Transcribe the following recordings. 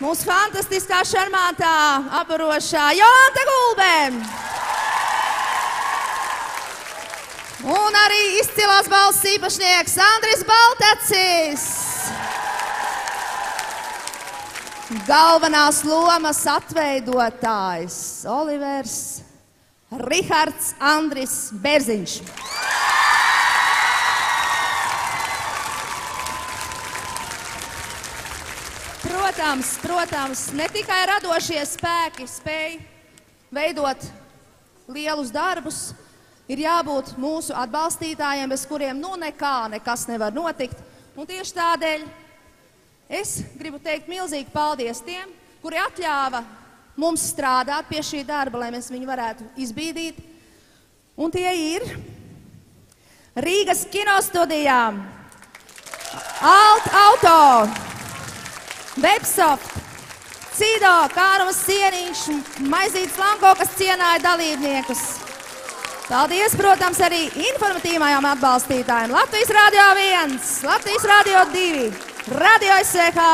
Mūsu fantastiskā, šarmātā, apbarošā Jolanta Gulbe. Un arī izcilās balss īpašnieks Andris Baltacis. Galvenās lomas atveidotājs Olivers Rihards Andris Bērziņš. Protams, ne tikai radošie spēki spēj veidot lielus darbus, ir jābūt mūsu atbalstītājiem, bez kuriem nekas nevar notikt. Un tieši tādēļ es gribu teikt milzīgi paldies tiem, kuri atļāva mums strādāt pie šī darba, lai mēs viņu varētu izbīdīt. Un tie ir Rīgas kinostudijām, Alt Auto, Websoft, Cido, Kārums Cieniņš, Maizītis Lanko, kas cienāja dalībniekus. Paldies, protams, arī informatīvajām atbalstītājiem. Latvijas Radio 1, Latvijas Radio 2, Radio SVH,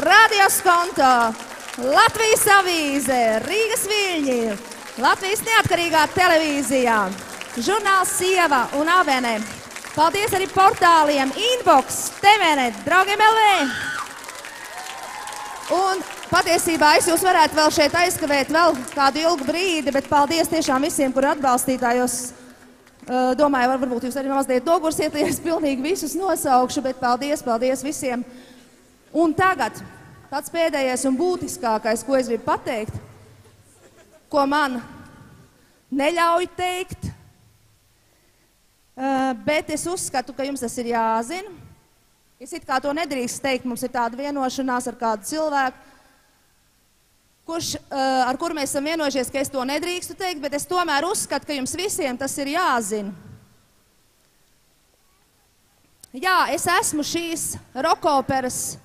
Radio Skonto, Latvijas Avīze, Rīgas Viļņi, Latvijas neatkarīgā televīzijā, žurnāls Sieva un Avene. Paldies arī portāliem Inbox, TVNet, Draugiem LV. Un patiesībā es jūs varētu vēl šeit aizkavēt vēl kādu ilgu brīdi, bet paldies tiešām visiem, kuri atbalstītājos. Domāju, varbūt jūs arī mazliet dogursiet, ja es pilnīgi visus nosaukšu, bet paldies visiem. Un tagad tāds pēdējais un būtiskākais, ko es gribu pateikt, ko man neļauj teikt, bet es uzskatu, ka jums tas ir jāzina. Es it kā to nedrīkst teikt, mums ir tāda vienošanās ar kādu cilvēku, ar kuru mēs esam vienojušies, ka es to nedrīkstu teikt, bet es tomēr uzskatu, ka jums visiem tas ir jāzina. Jā, es esmu šīs rokoperas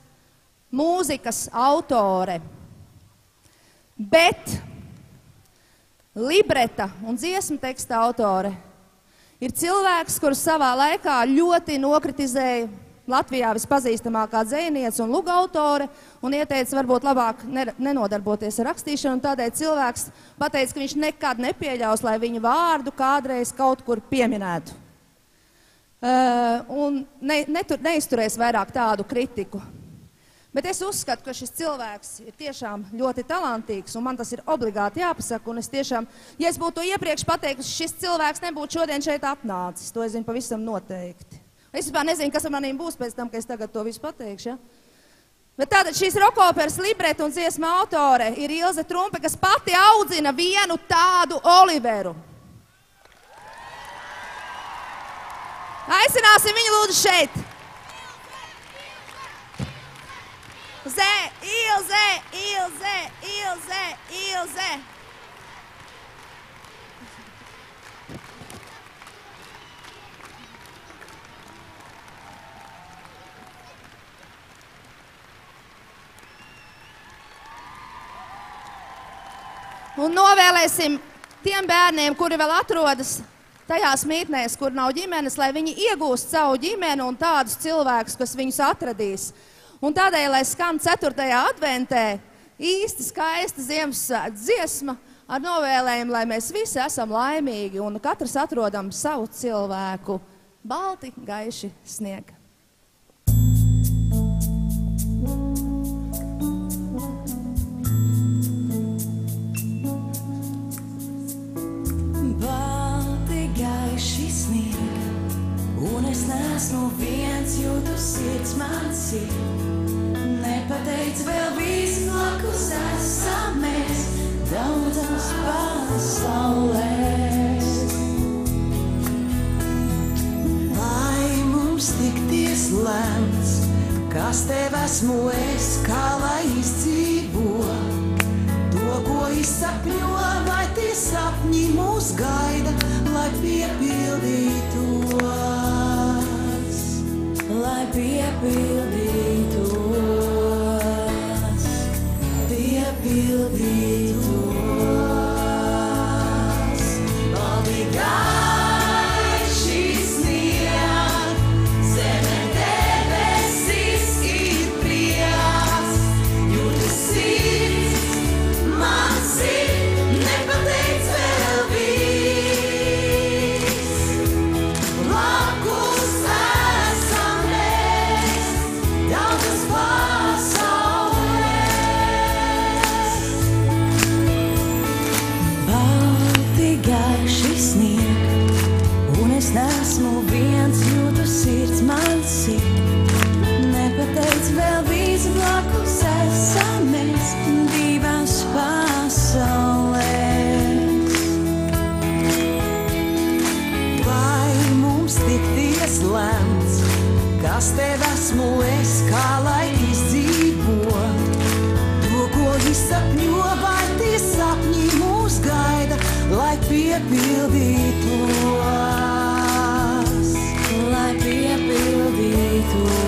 mūzikas autore, bet libreta un dziesmu teksta autore ir cilvēks, kurš savā laikā ļoti nokritizēja Latvijā vispazīstamākā dzejniece un luga autore un ieteica varbūt labāk nenodarboties ar rakstīšanu, un tādēļ cilvēks pateica, ka viņš nekad nepieļaus, lai viņa vārdu kādreiz kaut kur pieminētu. Un neizturēs vairāk tādu kritiku. Bet es uzskatu, ka šis cilvēks ir tiešām ļoti talantīgs, un man tas ir obligāti jāpasaka, un es tiešām, ja es būtu iepriekš pateikusi, šis cilvēks nebūtu šodien šeit atnācis, to es zinu pavisam noteikti. Es vispār nezinu, kas ar manīm būs pēc tam, ka es tagad to visu pateikšu, ja? Bet tātad šīs rokoperas libreta un dziesma autore ir Ilze Trumpe, kas pati audzina vienu tādu Oliveru. Aicināsim viņu lūdzu šeit. Ilze. Un novēlēsim tiem bērniem, kuri vēl atrodas tajās mītnēs, kur nav ģimenes, lai viņi iegūst savu ģimeni un tādus cilvēkus, kas viņus atradīs. Un tādēļ, lai skan 4. adventē īsti skaista Ziemassvētku dziesma ar novēlējumu, lai mēs visi esam laimīgi un katrs atrodam savu cilvēku. Balti, gaiši sniega. Un es neesmu viens, jūtu sirds man sit. Nepateic vēl viss, blakus esam mēs, daudzas pasaulēs. Vai mums tikties lemts, kas tev esmu es, kā lai izdzīvo? To, ko izsapņo, vai tie sapņi mūs gaida, lai piepildītos. Lai piepildītos, balti gaiši snieg, zeme debesis ir prieks, jūtas kas tev esmu es, kā lai izdzīvot. To, ko izsapņo, vai tie sapņi mūs gaida, lai piepildītos. Lai piepildītos.